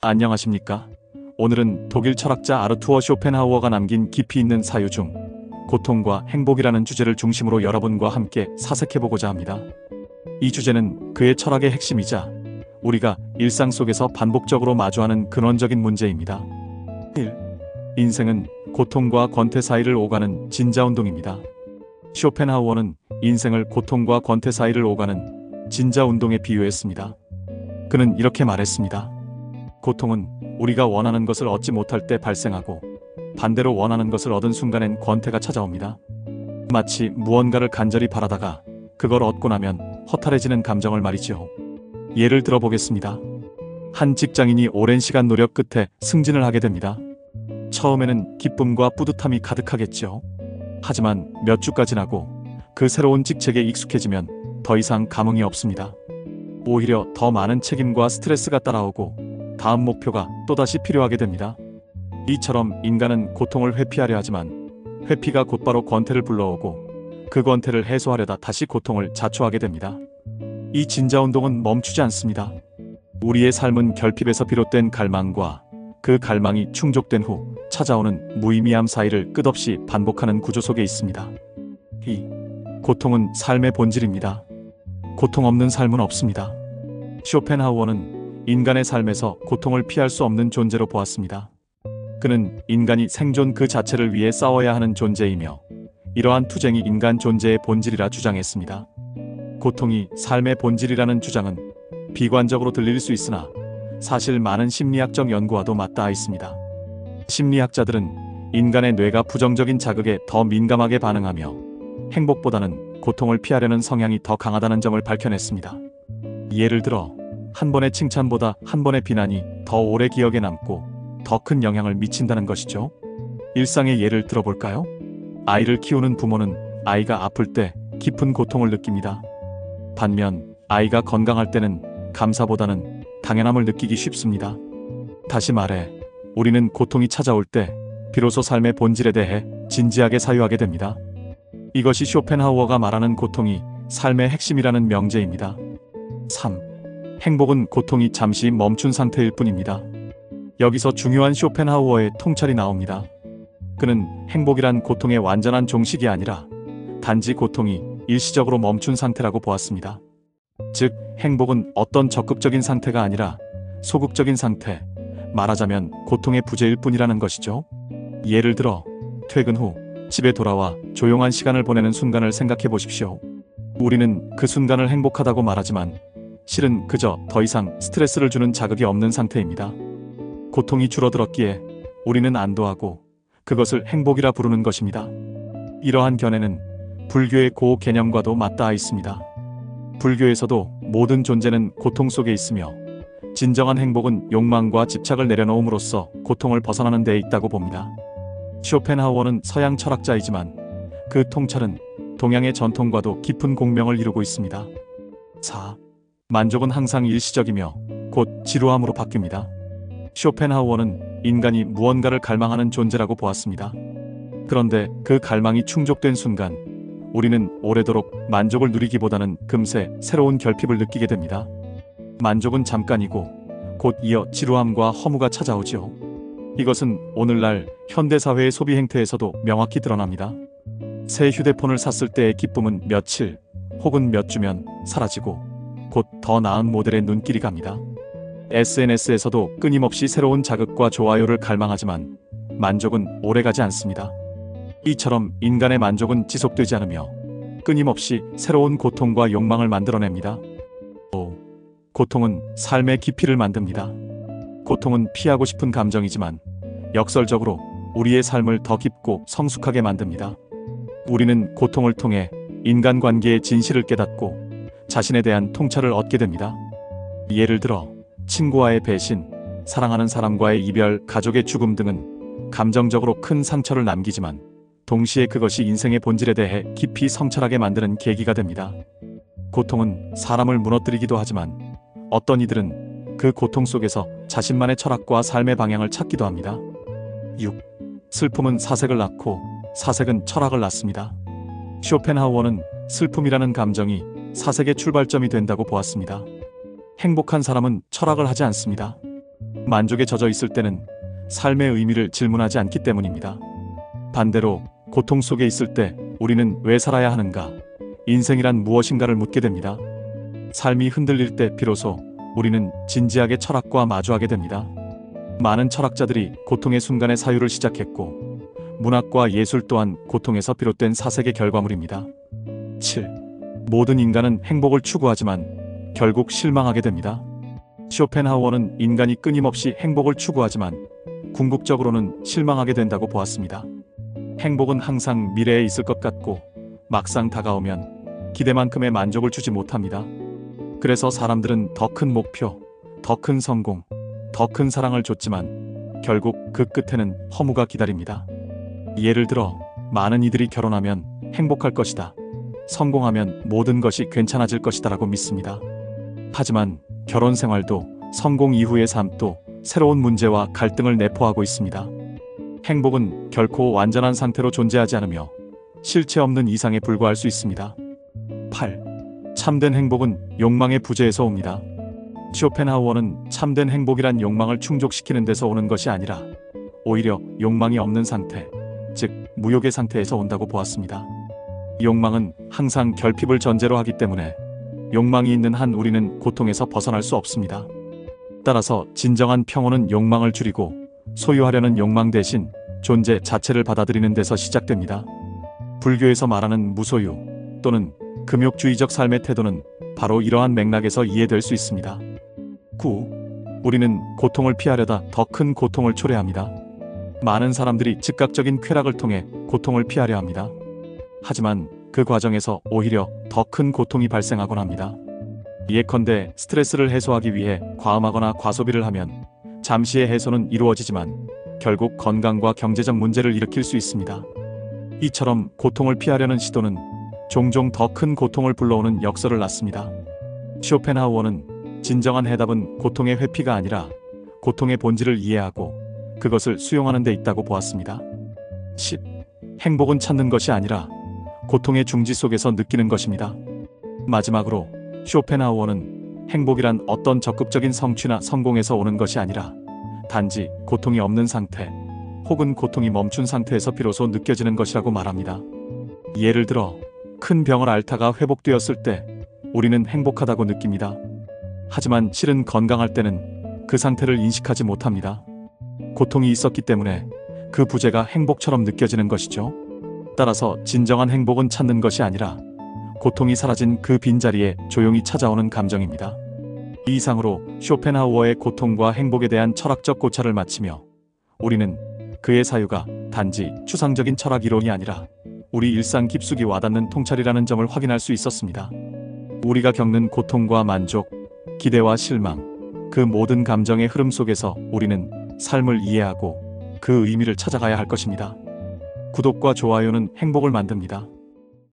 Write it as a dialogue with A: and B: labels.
A: 안녕하십니까? 오늘은 독일 철학자 아르투어 쇼펜하우어가 남긴 깊이 있는 사유 중 고통과 행복이라는 주제를 중심으로 여러분과 함께 사색해보고자 합니다. 이 주제는 그의 철학의 핵심이자 우리가 일상 속에서 반복적으로 마주하는 근원적인 문제입니다. 1. 인생은 고통과 권태 사이를 오가는 진자운동입니다. 쇼펜하우어는 인생을 고통과 권태 사이를 오가는 진자운동에 비유했습니다. 그는 이렇게 말했습니다. 고통은 우리가 원하는 것을 얻지 못할 때 발생하고 반대로 원하는 것을 얻은 순간엔 권태가 찾아옵니다. 마치 무언가를 간절히 바라다가 그걸 얻고 나면 허탈해지는 감정을 말이죠. 예를 들어보겠습니다. 한 직장인이 오랜 시간 노력 끝에 승진을 하게 됩니다. 처음에는 기쁨과 뿌듯함이 가득하겠죠. 하지만 몇 주가 지나고 그 새로운 직책에 익숙해지면 더 이상 감흥이 없습니다. 오히려 더 많은 책임과 스트레스가 따라오고 다음 목표가 또다시 필요하게 됩니다. 이처럼 인간은 고통을 회피하려 하지만 회피가 곧바로 권태를 불러오고 그 권태를 해소하려다 다시 고통을 자초하게 됩니다. 이 진자운동은 멈추지 않습니다. 우리의 삶은 결핍에서 비롯된 갈망과 그 갈망이 충족된 후 찾아오는 무의미함 사이를 끝없이 반복하는 구조 속에 있습니다. 이 고통은 삶의 본질입니다. 고통 없는 삶은 없습니다. 쇼펜하우어는 인간의 삶에서 고통을 피할 수 없는 존재로 보았습니다. 그는 인간이 생존 그 자체를 위해 싸워야 하는 존재이며 이러한 투쟁이 인간 존재의 본질이라 주장했습니다. 고통이 삶의 본질이라는 주장은 비관적으로 들릴 수 있으나 사실 많은 심리학적 연구와도 맞닿아 있습니다. 심리학자들은 인간의 뇌가 부정적인 자극에 더 민감하게 반응하며 행복보다는 고통을 피하려는 성향이 더 강하다는 점을 밝혀냈습니다. 예를 들어 한 번의 칭찬보다 한 번의 비난이 더 오래 기억에 남고 더 큰 영향을 미친다는 것이죠. 일상의 예를 들어볼까요? 아이를 키우는 부모는 아이가 아플 때 깊은 고통을 느낍니다. 반면 아이가 건강할 때는 감사보다는 당연함을 느끼기 쉽습니다. 다시 말해 우리는 고통이 찾아올 때 비로소 삶의 본질에 대해 진지하게 사유하게 됩니다. 이것이 쇼펜하우어가 말하는 고통이 삶의 핵심이라는 명제입니다. 3. 행복은 고통이 잠시 멈춘 상태일 뿐입니다. 여기서 중요한 쇼펜하우어의 통찰이 나옵니다. 그는 행복이란 고통의 완전한 종식이 아니라 단지 고통이 일시적으로 멈춘 상태라고 보았습니다. 즉, 행복은 어떤 적극적인 상태가 아니라 소극적인 상태, 말하자면 고통의 부재일 뿐이라는 것이죠. 예를 들어 퇴근 후 집에 돌아와 조용한 시간을 보내는 순간을 생각해 보십시오. 우리는 그 순간을 행복하다고 말하지만 실은 그저 더 이상 스트레스를 주는 자극이 없는 상태입니다. 고통이 줄어들었기에 우리는 안도하고 그것을 행복이라 부르는 것입니다. 이러한 견해는 불교의 고 개념과도 맞닿아 있습니다. 불교에서도 모든 존재는 고통 속에 있으며 진정한 행복은 욕망과 집착을 내려놓음으로써 고통을 벗어나는 데 있다고 봅니다. 쇼펜하우어는 서양 철학자이지만 그 통찰은 동양의 전통과도 깊은 공명을 이루고 있습니다. 4. 만족은 항상 일시적이며 곧 지루함으로 바뀝니다. 쇼펜하우어는 인간이 무언가를 갈망하는 존재라고 보았습니다. 그런데 그 갈망이 충족된 순간 우리는 오래도록 만족을 누리기보다는 금세 새로운 결핍을 느끼게 됩니다. 만족은 잠깐이고 곧 이어 지루함과 허무가 찾아오지요. 이것은 오늘날 현대사회의 소비 행태에서도 명확히 드러납니다. 새 휴대폰을 샀을 때의 기쁨은 며칠 혹은 몇 주면 사라지고 곧 더 나은 모델의 눈길이 갑니다. SNS에서도 끊임없이 새로운 자극과 좋아요를 갈망하지만 만족은 오래가지 않습니다. 이처럼 인간의 만족은 지속되지 않으며 끊임없이 새로운 고통과 욕망을 만들어냅니다. 5. 고통은 삶의 깊이를 만듭니다. 고통은 피하고 싶은 감정이지만 역설적으로 우리의 삶을 더 깊고 성숙하게 만듭니다. 우리는 고통을 통해 인간관계의 진실을 깨닫고 자신에 대한 통찰을 얻게 됩니다. 예를 들어 친구와의 배신, 사랑하는 사람과의 이별, 가족의 죽음 등은 감정적으로 큰 상처를 남기지만 동시에 그것이 인생의 본질에 대해 깊이 성찰하게 만드는 계기가 됩니다. 고통은 사람을 무너뜨리기도 하지만 어떤 이들은 그 고통 속에서 자신만의 철학과 삶의 방향을 찾기도 합니다. 6. 슬픔은 사색을 낳고 사색은 철학을 낳습니다. 쇼펜하우어는 슬픔이라는 감정이 사색의 출발점이 된다고 보았습니다. 행복한 사람은 철학을 하지 않습니다. 만족에 젖어 있을 때는 삶의 의미를 질문하지 않기 때문입니다. 반대로 고통 속에 있을 때 우리는 왜 살아야 하는가, 인생이란 무엇인가를 묻게 됩니다. 삶이 흔들릴 때 비로소 우리는 진지하게 철학과 마주하게 됩니다. 많은 철학자들이 고통의 순간의 사유를 시작했고, 문학과 예술 또한 고통에서 비롯된 사색의 결과물입니다. 7. 모든 인간은 행복을 추구하지만 결국 실망하게 됩니다. 쇼펜하우어는 인간이 끊임없이 행복을 추구하지만 궁극적으로는 실망하게 된다고 보았습니다. 행복은 항상 미래에 있을 것 같고 막상 다가오면 기대만큼의 만족을 주지 못합니다. 그래서 사람들은 더 큰 목표, 더 큰 성공, 더 큰 사랑을 줬지만 결국 그 끝에는 허무가 기다립니다. 예를 들어 많은 이들이 결혼하면 행복할 것이다, 성공하면 모든 것이 괜찮아질 것이다 라고 믿습니다. 하지만 결혼 생활도 성공 이후의 삶도 새로운 문제와 갈등을 내포하고 있습니다. 행복은 결코 완전한 상태로 존재하지 않으며 실체 없는 이상에 불과할 수 있습니다. 8. 참된 행복은 욕망의 부재에서 옵니다. 쇼펜하우어는 참된 행복이란 욕망을 충족시키는 데서 오는 것이 아니라 오히려 욕망이 없는 상태, 즉 무욕의 상태에서 온다고 보았습니다. 욕망은 항상 결핍을 전제로 하기 때문에 욕망이 있는 한 우리는 고통에서 벗어날 수 없습니다. 따라서 진정한 평온은 욕망을 줄이고 소유하려는 욕망 대신 존재 자체를 받아들이는 데서 시작됩니다. 불교에서 말하는 무소유 또는 금욕주의적 삶의 태도는 바로 이러한 맥락에서 이해될 수 있습니다. 9. 우리는 고통을 피하려다 더 큰 고통을 초래합니다. 많은 사람들이 즉각적인 쾌락을 통해 고통을 피하려 합니다. 하지만 그 과정에서 오히려 더 큰 고통이 발생하곤 합니다. 예컨대 스트레스를 해소하기 위해 과음하거나 과소비를 하면 잠시의 해소는 이루어지지만 결국 건강과 경제적 문제를 일으킬 수 있습니다. 이처럼 고통을 피하려는 시도는 종종 더 큰 고통을 불러오는 역설을 낳습니다. 쇼펜하우어는 진정한 해답은 고통의 회피가 아니라 고통의 본질을 이해하고 그것을 수용하는 데 있다고 보았습니다. 10. 행복은 찾는 것이 아니라 고통의 중지 속에서 느끼는 것입니다. 마지막으로 쇼펜하우어는 행복이란 어떤 적극적인 성취나 성공에서 오는 것이 아니라 단지 고통이 없는 상태 혹은 고통이 멈춘 상태에서 비로소 느껴지는 것이라고 말합니다. 예를 들어 큰 병을 앓다가 회복되었을 때 우리는 행복하다고 느낍니다. 하지만 실은 건강할 때는 그 상태를 인식하지 못합니다. 고통이 있었기 때문에 그 부재가 행복처럼 느껴지는 것이죠. 따라서 진정한 행복은 찾는 것이 아니라 고통이 사라진 그 빈자리에 조용히 찾아오는 감정입니다. 이 이상으로 쇼펜하우어의 고통과 행복에 대한 철학적 고찰을 마치며 우리는 그의 사유가 단지 추상적인 철학 이론이 아니라 우리 일상 깊숙이 와닿는 통찰이라는 점을 확인할 수 있었습니다. 우리가 겪는 고통과 만족, 기대와 실망, 그 모든 감정의 흐름 속에서 우리는 삶을 이해하고 그 의미를 찾아가야 할 것입니다. 구독과 좋아요는 행복을 만듭니다.